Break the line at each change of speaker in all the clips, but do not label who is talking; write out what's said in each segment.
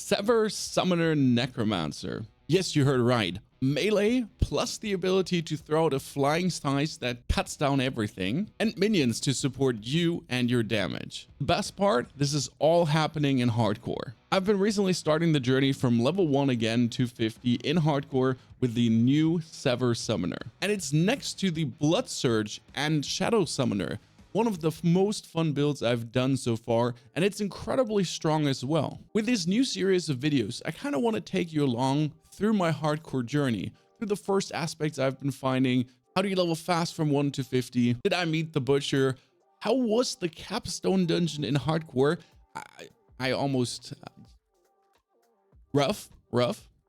Sever Summoner Necromancer. Yes, you heard right. Melee plus the ability to throw out a flying slice that cuts down everything, and minions to support you and your damage. The best part, this is all happening in hardcore. I've been recently starting the journey from level 1 again to 50 in hardcore with the new Sever Summoner. And it's next to the Blood Surge and Shadow Summoner, one of the most fun builds I've done so far, and it's incredibly strong as well. With this new series of videos, I kind of want to take you along through my hardcore journey, through the first aspects I've been finding. How do you level fast from 1 to 50? Did I meet the Butcher? How was the capstone dungeon in hardcore? I almost... rough.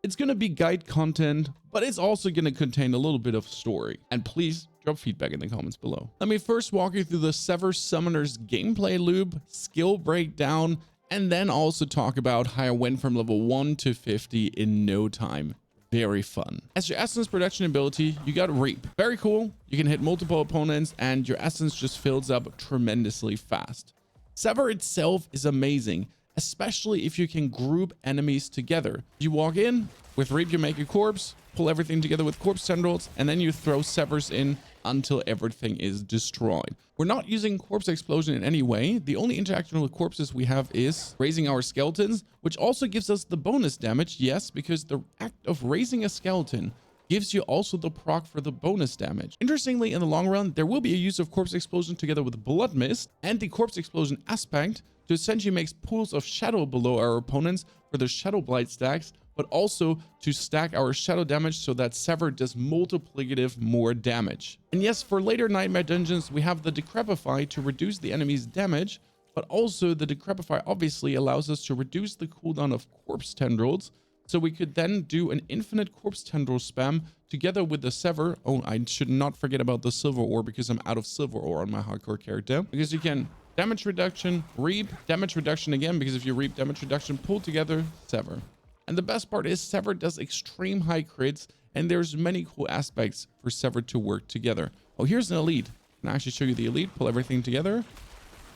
It's going to be guide content, but it's also going to contain a little bit of story. And please drop feedback in the comments below. Let me first walk you through the Sever Summoner's gameplay loop, skill breakdown, and then also talk about how I went from level 1 to 50 in no time. Very fun. As your essence production ability, you got Reap. Very cool. You can hit multiple opponents and your essence just fills up tremendously fast. Sever itself is amazing, especially if you can group enemies together. You walk in, with Reap you make a corpse, pull everything together with corpse tendrils, and then you throw Severs in until everything is destroyed. We're not using corpse explosion in any way. The only interaction with corpses we have is raising our skeletons, which also gives us the bonus damage. Yes, because the act of raising a skeleton gives you also the proc for the bonus damage. Interestingly, in the long run, there will be a use of corpse explosion together with blood mist and the corpse explosion aspect to essentially make pools of shadow below our opponents for the shadow blight stacks, but also to stack our shadow damage so that Sever does multiplicative more damage. And yes, for later nightmare dungeons, we have the Decrepify to reduce the enemy's damage, but also the Decrepify obviously allows us to reduce the cooldown of corpse tendrils, so we could then do an infinite corpse tendril spam together with the Sever. Oh, I should not forget about the silver ore because I'm out of silver ore on my hardcore character, because you can damage reduction, Reap, damage reduction again, because if you Reap damage reduction, pull together, Sever. And the best part is Sever does extreme high crits, and there's many cool aspects for Sever to work together. Oh, here's an elite. I can actually show you the elite, pull everything together,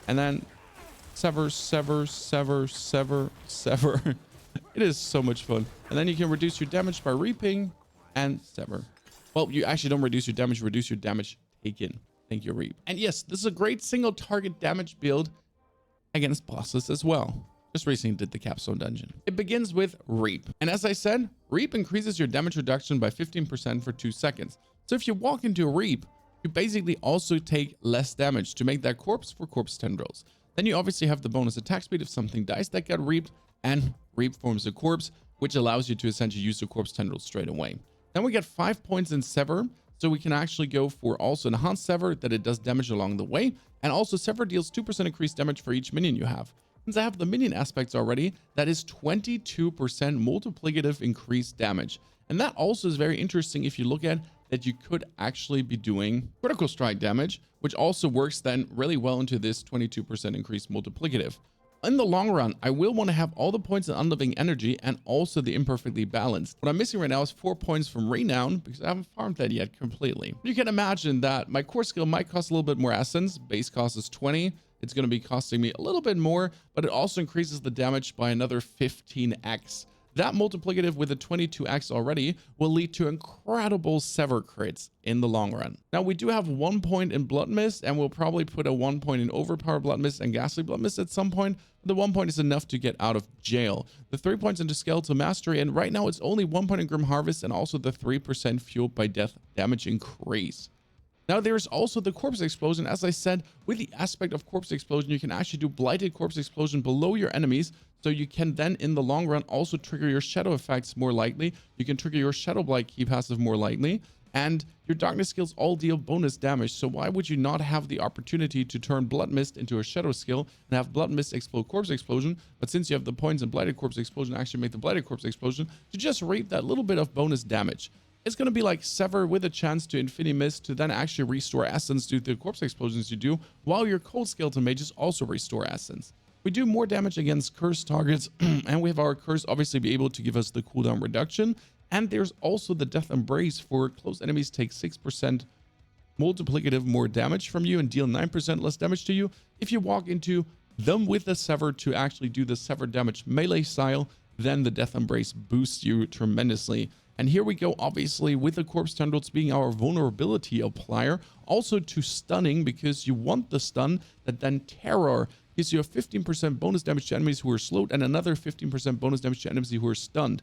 and then Sever. It is so much fun. And then you can reduce your damage by Reaping and Sever. Well, you actually don't reduce your damage, you reduce your damage taken. Thank you, Reap. And yes, this is a great single target damage build against bosses as well. Just recently did the capstone dungeon. It begins with Reap. And as I said, Reap increases your damage reduction by 15% for 2 seconds. So if you walk into a Reap, you basically also take less damage to make that corpse for corpse tendrils. Then you obviously have the bonus attack speed if something dies that got Reaped, and Reap forms a corpse, which allows you to essentially use the corpse tendrils straight away. Then we get 5 points in Sever, so we can actually go for also enhanced Sever that it does damage along the way, and also Sever deals 2% increased damage for each minion you have. Since I have the minion aspects already, that is 22% multiplicative increased damage. And that also is very interesting if you look at that you could actually be doing critical strike damage, which also works then really well into this 22% increased multiplicative. In the long run, I will want to have all the points in unliving energy and also the imperfectly balanced. What I'm missing right now is 4 points from renown because I haven't farmed that yet completely. You can imagine that my core skill might cost a little bit more essence. Base cost is 20. It's going to be costing me a little bit more, but it also increases the damage by another 15x. That multiplicative with a 22x already will lead to incredible Sever crits in the long run. Now, we do have 1 point in Blood Mist, and we'll probably put a 1 point in Overpower Blood Mist and Ghastly Blood Mist at some point. The 1 point is enough to get out of jail. The 3 points into Skeletal Mastery, and right now it's only 1 point in Grim Harvest and also the 3% fueled by death damage increase. Now, there's also the Corpse Explosion. As I said, with the aspect of Corpse Explosion, you can actually do Blighted Corpse Explosion below your enemies, so you can then, in the long run, also trigger your Shadow effects more likely. You can trigger your Shadow Blight key passive more likely, and your Darkness skills all deal bonus damage, so why would you not have the opportunity to turn Blood Mist into a Shadow skill and have Blood Mist explode Corpse Explosion, but since you have the points in Blighted Corpse Explosion, actually make the Blighted Corpse Explosion to just reap that little bit of bonus damage. It's going to be like Sever with a chance to Infinity Mist to then actually restore essence due to the corpse explosions you do, while your cold skeleton mages also restore essence. We do more damage against cursed targets, and we have our curse obviously be able to give us the cooldown reduction. And there's also the Death Embrace for close enemies take 6% multiplicative more damage from you and deal 9% less damage to you. If you walk into them with the Sever to actually do the Sever damage melee style, then the Death Embrace boosts you tremendously. And here we go, obviously, with the Corpse Tendrils being our vulnerability applier, also to stunning, because you want the stun that then Terror gives you a 15% bonus damage to enemies who are slowed and another 15% bonus damage to enemies who are stunned.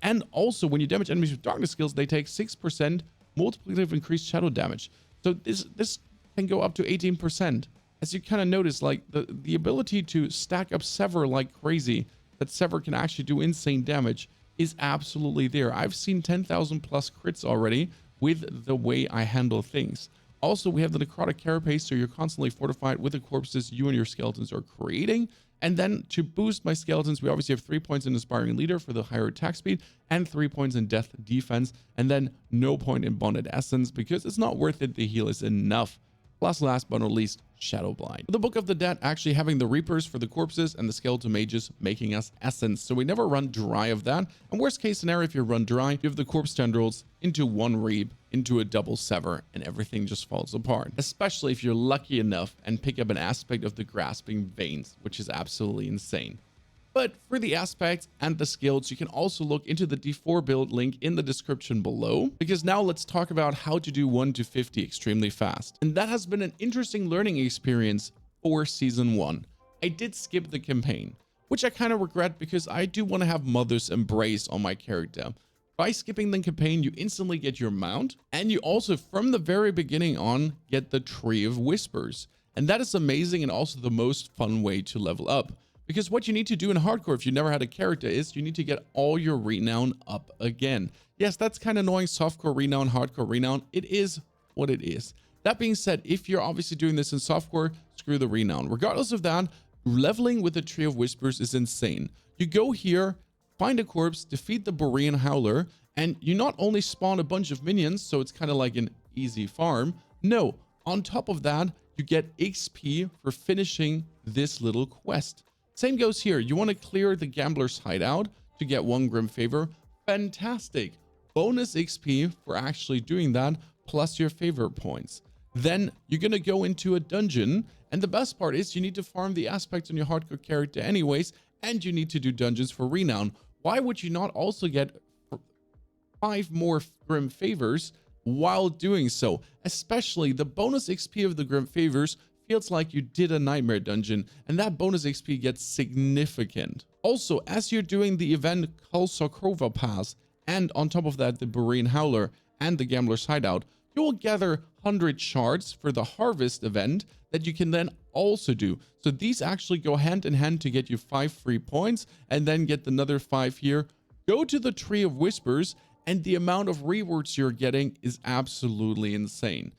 And also, when you damage enemies with darkness skills, they take 6% multiplicative increased shadow damage. So this can go up to 18%. As you kind of notice, like the ability to stack up Sever like crazy, that Sever can actually do insane damage, is absolutely there. I've seen 10,000 plus crits already with the way I handle things. Also, we have the Necrotic Carapace, so you're constantly fortified with the corpses you and your skeletons are creating. And then to boost my skeletons, we obviously have 3 points in Inspiring Leader for the higher attack speed and 3 points in Death Defense, and then no point in Bonded Essence because it's not worth it. The heal is enough. Plus, last but not least, Shadow Blind. The Book of the Dead actually having the Reapers for the corpses and the Skeletal Mages making us Essence, so we never run dry of that. And worst case scenario, if you run dry, you have the Corpse Tendrils into one Reap, into a double Sever, and everything just falls apart. Especially if you're lucky enough and pick up an aspect of the Grasping Veins, which is absolutely insane. But for the aspects and the skills, you can also look into the D4 build link in the description below, because now let's talk about how to do 1 to 50 extremely fast. And that has been an interesting learning experience for season 1. I did skip the campaign, which I kind of regret because I do want to have Mother's Embrace on my character. By skipping the campaign, you instantly get your mount, and you also from the very beginning on get the Tree of Whispers. And that is amazing and also the most fun way to level up. Because what you need to do in hardcore, if you never had a character, is you need to get all your renown up again. Yes, that's kind of annoying. Softcore renown, hardcore renown. It is what it is. That being said, if you're obviously doing this in softcore, screw the renown. Regardless of that, leveling with the Tree of Whispers is insane. You go here, find a corpse, defeat the Borean Howler, and you not only spawn a bunch of minions, so it's kind of like an easy farm. No, on top of that, you get XP for finishing this little quest. Same goes here. You want to clear the Gambler's Hideout to get 1 Grim Favor. Fantastic. Bonus XP for actually doing that, plus your favor points. Then you're going to go into a dungeon. And the best part is you need to farm the aspects on your hardcore character anyways. And you need to do dungeons for renown. Why would you not also get 5 more Grim Favors while doing so? Especially the bonus XP of the Grim Favors feels like you did a nightmare dungeon, and that bonus XP gets significant. Also, as you're doing the event Kul Sokrova Pass, and on top of that the Borean Howler and the Gambler's Hideout, you will gather 100 shards for the Harvest event that you can then also do. So these actually go hand in hand to get you 5 free points, and then get another 5 here. Go to the Tree of Whispers, and the amount of rewards you're getting is absolutely insane.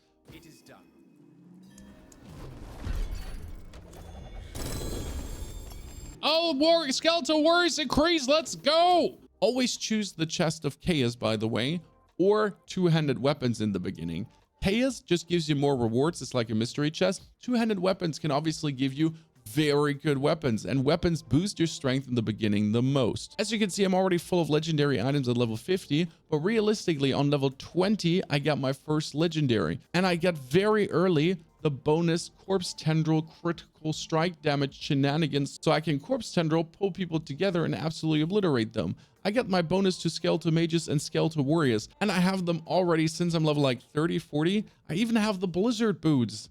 Oh, skeletal warriors increase. Let's go. Always choose the Chest of Chaos, by the way, or two-handed weapons in the beginning. Chaos just gives you more rewards. It's like a mystery chest. Two-handed weapons can obviously give you very good weapons, and weapons boost your strength in the beginning the most. As you can see, I'm already full of legendary items at level 50, but realistically on level 20, I got my first legendary, and I got very early the bonus Corpse Tendril critical strike damage shenanigans, so I can Corpse Tendril pull people together and absolutely obliterate them. I got my bonus to Skeletal Mages and Skeletal Warriors, and I have them already since I'm level like 30, 40. I even have the Blizzard Boots.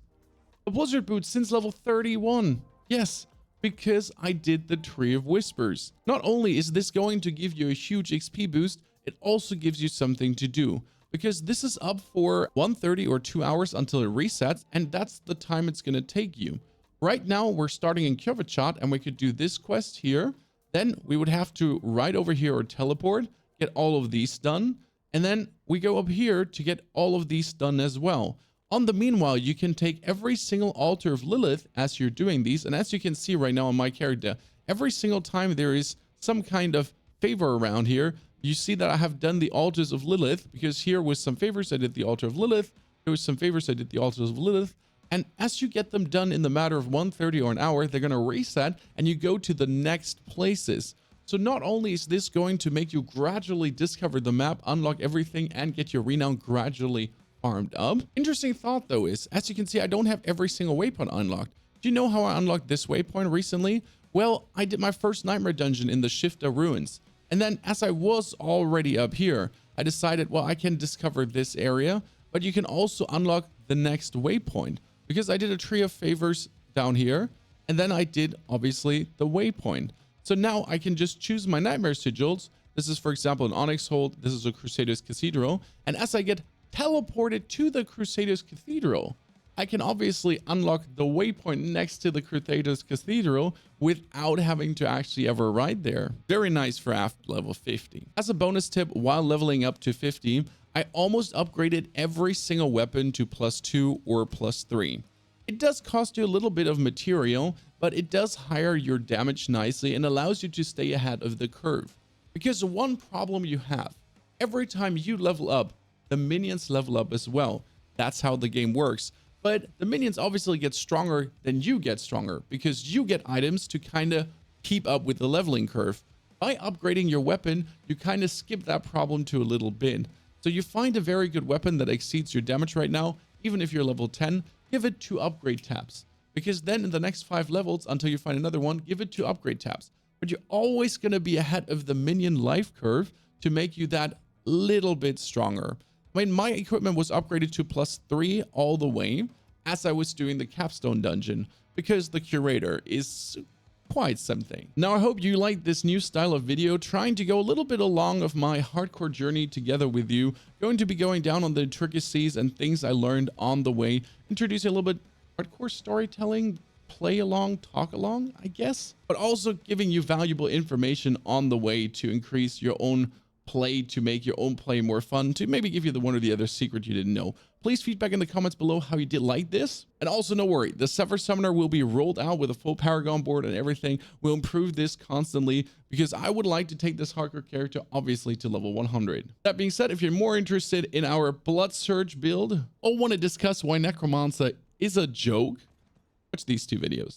The Blizzard Boots since level 31. Yes, because I did the Tree of Whispers. Not only is this going to give you a huge XP boost, it also gives you something to do. Because this is up for 1:30 or 2 hours until it resets, and that's the time it's going to take you. Right now, we're starting in Kjovachat, and we could do this quest here. Then we would have to ride over here or teleport, get all of these done, and then we go up here to get all of these done as well. On the meanwhile, you can take every single altar of Lilith as you're doing these, and as you can see right now on my character, every single time there is some kind of favor around here, you see that I have done the altars of Lilith, because here with some favors I did the altar of Lilith, there was some favors I did the altars of Lilith, and as you get them done in the matter of 1:30 or an hour, they're going to reset and you go to the next places. So not only is this going to make you gradually discover the map, unlock everything, and get your renown gradually farmed up. Interesting thought though is, as you can see, I don't have every single waypoint unlocked. Do you know how I unlocked this waypoint recently? Well, I did my first nightmare dungeon in the Shifter Ruins. And then as I was already up here, I decided, well, I can discover this area, but you can also unlock the next waypoint because I did a Tree of Favors down here. And then I did obviously the waypoint. So now I can just choose my nightmare sigils. This is, for example, an Onyx Hold. This is a Crusaders Cathedral. And as I get teleported to the Crusaders Cathedral, I can obviously unlock the waypoint next to the Crusaders Cathedral without having to actually ever ride there. Very nice for after level 50. As a bonus tip, while leveling up to 50, I almost upgraded every single weapon to +2 or +3. It does cost you a little bit of material, but it does higher your damage nicely and allows you to stay ahead of the curve. Because one problem you have, every time you level up, the minions level up as well. That's how the game works. But the minions obviously get stronger than you get stronger because you get items to kind of keep up with the leveling curve. By upgrading your weapon, you kind of skip that problem to a little bit. So you find a very good weapon that exceeds your damage right now, even if you're level 10, give it 2 upgrade tabs. Because then in the next 5 levels, until you find another one, give it 2 upgrade tabs. But you're always going to be ahead of the minion life curve to make you that little bit stronger. I mean, my equipment was upgraded to +3 all the way as I was doing the capstone dungeon because the curator is quite something. Now, I hope you like this new style of video, trying to go a little bit along of my hardcore journey together with you. Going to be going down on the intricacies and things I learned on the way, introducing a little bit hardcore storytelling, play along, talk along, I guess, but also giving you valuable information on the way to increase your own play, to make your own play more fun, to maybe give you the one or the other secret you didn't know. Please feedback in the comments below how you did like this. And also, no worry, the Sever Summoner will be rolled out with a full Paragon board and everything. We'll improve this constantly because I would like to take this hardcore character obviously to level 100. That being said, if you're more interested in our Blood Surge build or want to discuss why Necromancer is a joke, watch these 2 videos.